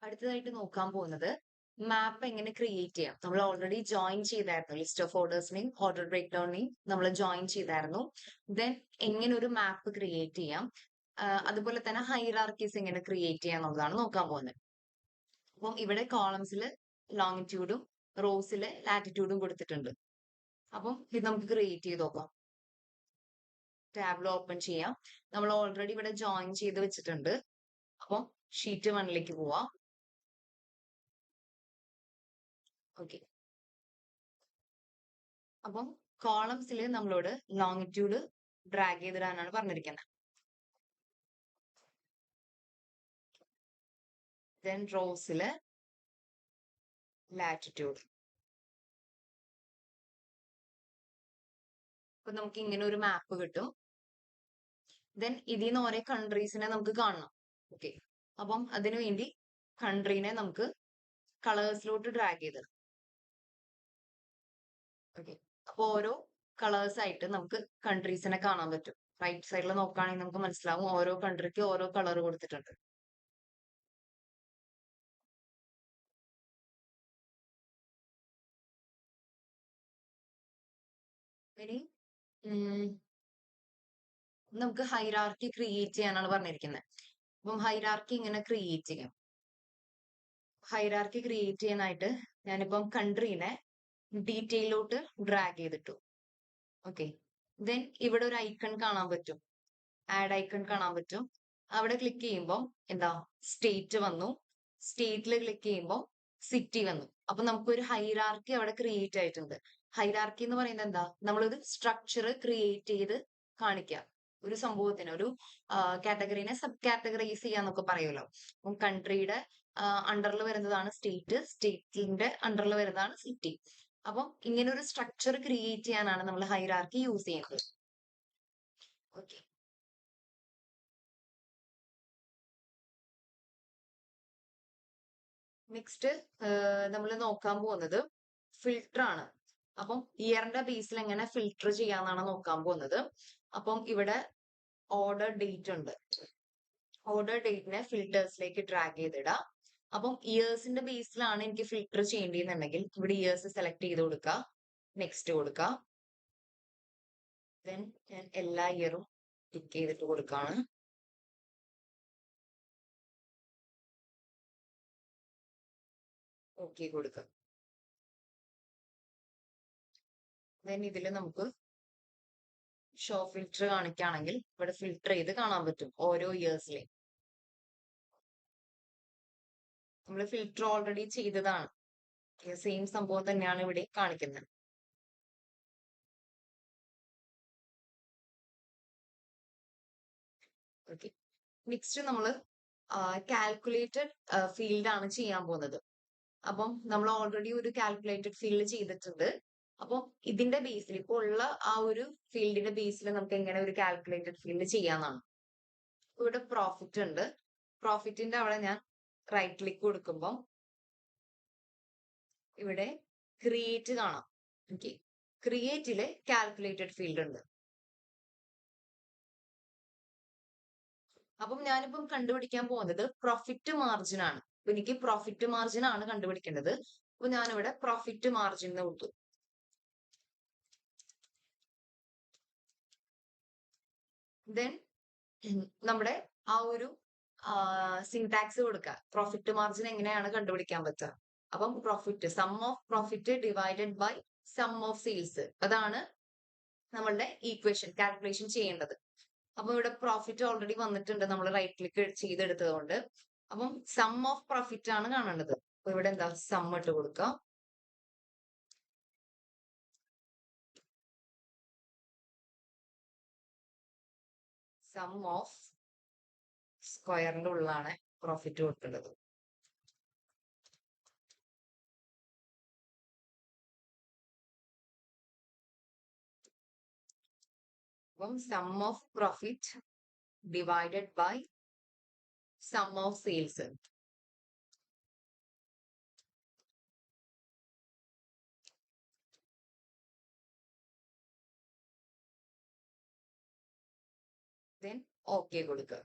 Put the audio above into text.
അടുത്തതായിട്ട് നോക്കാൻ പോകുന്നത് മാപ്പ് എങ്ങനെ ക്രിയേറ്റ് ചെയ്യാം. നമ്മൾ ഓൾറെഡി ജോയിൻ ചെയ്തായിരുന്നു, ലിസ്റ്റ് ഓഫ് ഓർഡേഴ്സിനെയും ഓർഡർ ബ്രേക്ക് ഡൗണിനെയും നമ്മൾ ജോയിൻ ചെയ്തായിരുന്നു. ദെൻ എങ്ങനെ ഒരു മാപ്പ് ക്രിയേറ്റ് ചെയ്യാം, അതുപോലെ തന്നെ ഹൈറാർക്കീസ് എങ്ങനെ ക്രിയേറ്റ് ചെയ്യാം എന്നുള്ളതാണ് നോക്കാൻ പോകുന്നത്. അപ്പം ഇവിടെ കോളംസിൽ ലോങ്ങിറ്റ്യൂഡും റോസിൽ ലാറ്റിറ്റ്യൂഡും കൊടുത്തിട്ടുണ്ട്. അപ്പം ഇത് നമുക്ക് ക്രിയേറ്റ് ചെയ്ത് നോക്കാം. ടാബ്ലോ ഓപ്പൺ ചെയ്യാം. നമ്മൾ ഓൾറെഡി ഇവിടെ ജോയിൻ ചെയ്ത് വെച്ചിട്ടുണ്ട്. അപ്പം ഷീറ്റ് 1ലേക്ക് പോവാം. ഓക്കെ, അപ്പം കോളംസിൽ നമ്മളോട് ലോങ്ങിറ്റ്യൂഡ് ഡ്രാഗ് ചെയ്തിടാനാണ് പറഞ്ഞിരിക്കുന്നത്. ദെൻ റോസില് ലാറ്റിറ്റ്യൂഡ്. അപ്പൊ നമുക്ക് ഇങ്ങനെ ഒരു മാപ്പ് കിട്ടും. ദെൻ ഇതിൽ നിന്ന് ഓരോ കൺട്രീസിനെ നമുക്ക് കാണണം. ഓക്കെ, അപ്പം അതിനു വേണ്ടി കൺട്രീനെ നമുക്ക് കളേഴ്സിലോട്ട് ഡ്രാഗ് ചെയ്തിടാം. ഓക്കെ, അപ്പൊ ഓരോ കളേഴ്സ് ആയിട്ട് നമുക്ക് കൺട്രീസിനെ കാണാൻ പറ്റും. റൈറ്റ് സൈഡിൽ നോക്കുകയാണെങ്കിൽ നമുക്ക് മനസ്സിലാവും ഓരോ കൺട്രിക്ക് ഓരോ കളർ കൊടുത്തിട്ടുണ്ട്. ഇനി നമുക്ക് ഹൈറാർക്കി ക്രിയേറ്റ് ചെയ്യാനാണ് പറഞ്ഞിരിക്കുന്നത്. അപ്പം ഹൈറാർക്കി ഇങ്ങനെ ക്രിയേറ്റ് ചെയ്യാം. ഹൈറാർക്കി ക്രിയേറ്റ് ചെയ്യാനായിട്ട് ഞാനിപ്പം കൺട്രീനെ ഡീറ്റെയിലോട്ട് ഡ്രാഗ് ചെയ്തിട്ടു. ഓക്കെ, ദെൻ ഇവിടെ ഒരു ഐക്കൺ കാണാൻ പറ്റും, ആഡ് ഐക്കൺ കാണാൻ പറ്റും. അവിടെ ക്ലിക്ക് ചെയ്യുമ്പോൾ എന്താ, സ്റ്റേറ്റ് വന്നു. സ്റ്റേറ്റിൽ ക്ലിക്ക് ചെയ്യുമ്പോൾ സിറ്റി വന്നു. അപ്പൊ നമുക്കൊരു ഹൈറാർക്കി അവിടെ ക്രിയേറ്റ് ആയിട്ടുണ്ട്. ഹൈറാർക്കി എന്ന് പറയുന്നത് എന്താ, നമ്മളൊരു സ്ട്രക്ചർ ക്രിയേറ്റ് ചെയ്ത് കാണിക്കുക. ഒരു സംഭവത്തിന് ഒരു കാറ്റഗറീനെ സബ് കാറ്റഗറൈസ് ചെയ്യാന്നൊക്കെ പറയുമല്ലോ. അപ്പം കൺട്രിയുടെ അണ്ടറിൽ വരുന്നതാണ് സ്റ്റേറ്റ്, സ്റ്റേറ്റിന്റെ അണ്ടറിൽ വരുന്നതാണ് സിറ്റി. അപ്പം ഇങ്ങനെ ഒരു സ്ട്രക്ചർ ക്രിയേറ്റ് ചെയ്യാനാണ് നമ്മൾ ഹൈറാർക്കി യൂസ് ചെയ്യുന്നത്. ഓക്കെ, നെക്സ്റ്റ് നമ്മൾ നോക്കാൻ പോകുന്നത് ഫിൽട്ടർ ആണ്. അപ്പം ഇയറിന്റെ ബേസിൽ എങ്ങനെ ഫിൽട്ടർ ചെയ്യാന്നാണ് നോക്കാൻ പോകുന്നത്. അപ്പം ഇവിടെ ഓർഡർ ഡേറ്റ് ഉണ്ട്. ഓർഡർ ഡേറ്റിനെ ഫിൽറ്റേഴ്സിലേക്ക് ഡ്രാഗ് ചെയ്തിടാം. അപ്പം ഇയേഴ്സിന്റെ ബേസിലാണ് എനിക്ക് ഫിൽട്ടർ ചെയ്യേണ്ടതെന്നുണ്ടെങ്കിൽ ഇവിടെ ഇയേഴ്സ് സെലക്ട് ചെയ്ത് കൊടുക്കുക, നെക്സ്റ്റ് കൊടുക്കുക. ദെൻ ഞാൻ എല്ലാ ഇയറും ടിക്ക് ചെയ്തിട്ട് കൊടുക്കുകയാണ്. ഓക്കെ കൊടുക്കുക. ദെൻ ഇതിൽ നമുക്ക് ഷോ ഫിൽറ്റർ കാണിക്കുകയാണെങ്കിൽ ഇവിടെ ഫിൽട്ടർ ചെയ്ത് കാണാൻ പറ്റും ഓരോ ഇയേഴ്സിലെ. നമ്മൾ ഫിൽട്ടർ ഓൾറെഡി ചെയ്തതാണ്. സെയിം സംഭവം തന്നെയാണ് ഇവിടെ കാണിക്കുന്നത്. ഓക്കെ, നെക്സ്റ്റ് നമ്മൾ കാൽക്കുലേറ്റഡ് ഫീൽഡ് ആണ് ചെയ്യാൻ പോകുന്നത്. അപ്പം നമ്മൾ ഓൾറെഡി ഒരു കാൽക്കുലേറ്റഡ് ഫീൽഡ് ചെയ്തിട്ടുണ്ട്. അപ്പം ഇതിന്റെ ബേസിൽ ഇപ്പോൾ ഉള്ള ആ ഒരു ഫീൽഡിന്റെ ബേസിൽ നമുക്ക് എങ്ങനെ ഒരു കാൽക്കുലേറ്റഡ് ഫീൽഡ് ചെയ്യാന്നാണ്. ഇവിടെ പ്രോഫിറ്റ് ഉണ്ട്. പ്രോഫിറ്റിന്റെ അവിടെ ഞാൻ റൈറ്റ് ക്ലിക്ക് കൊടുക്കുമ്പോൾ ഇവിടെ ക്രിയേറ്റ് കാണാം. ഓക്കെ, ക്രിയേറ്റില് കാൽക്കുലേറ്റഡ് ഫീൽഡ് ഉണ്ട്. അപ്പം ഞാനിപ്പം കണ്ടുപിടിക്കാൻ പോകുന്നത് പ്രോഫിറ്റ് മാർജിൻ ആണ്. അപ്പൊ എനിക്ക് പ്രോഫിറ്റ് മാർജിൻ ആണ് കണ്ടുപിടിക്കേണ്ടത്. അപ്പൊ ഞാനിവിടെ പ്രോഫിറ്റ് മാർജിൻ എന്ന് കൊടുത്തു. ദെൻ നമ്മുടെ ആ ഒരു സിൻടാക്സ് കൊടുക്കുക. പ്രോഫിറ്റ് മാർജിൻ എങ്ങനെയാണ് കണ്ടുപിടിക്കാൻ പറ്റുക. അപ്പം profit, sum of profit divided by sum of sales, അതാണ് നമ്മളുടെ ഈക്വേഷൻ കാൽക്കുലേഷൻ ചെയ്യേണ്ടത്. അപ്പൊ ഇവിടെ പ്രോഫിറ്റ് ഓൾറെഡി വന്നിട്ടുണ്ട്, നമ്മൾ റൈറ്റ് ക്ലിക്ക് ചെയ്തെടുത്തത് കൊണ്ട്. അപ്പം സം ഓഫ് പ്രോഫിറ്റ് ആണ് കാണേണ്ടത്. അപ്പൊ ഇവിടെ എന്താ, സം ഇട്ട് കൊടുക്കാം. സം ഓഫ് സ്ക്വയറിന്റെ ഉള്ളിലാണ് പ്രോഫിറ്റ് കൊടുക്കേണ്ടത്. അപ്പം sum of profit divided by sum of sales. Then okay കൊടുക്കുക.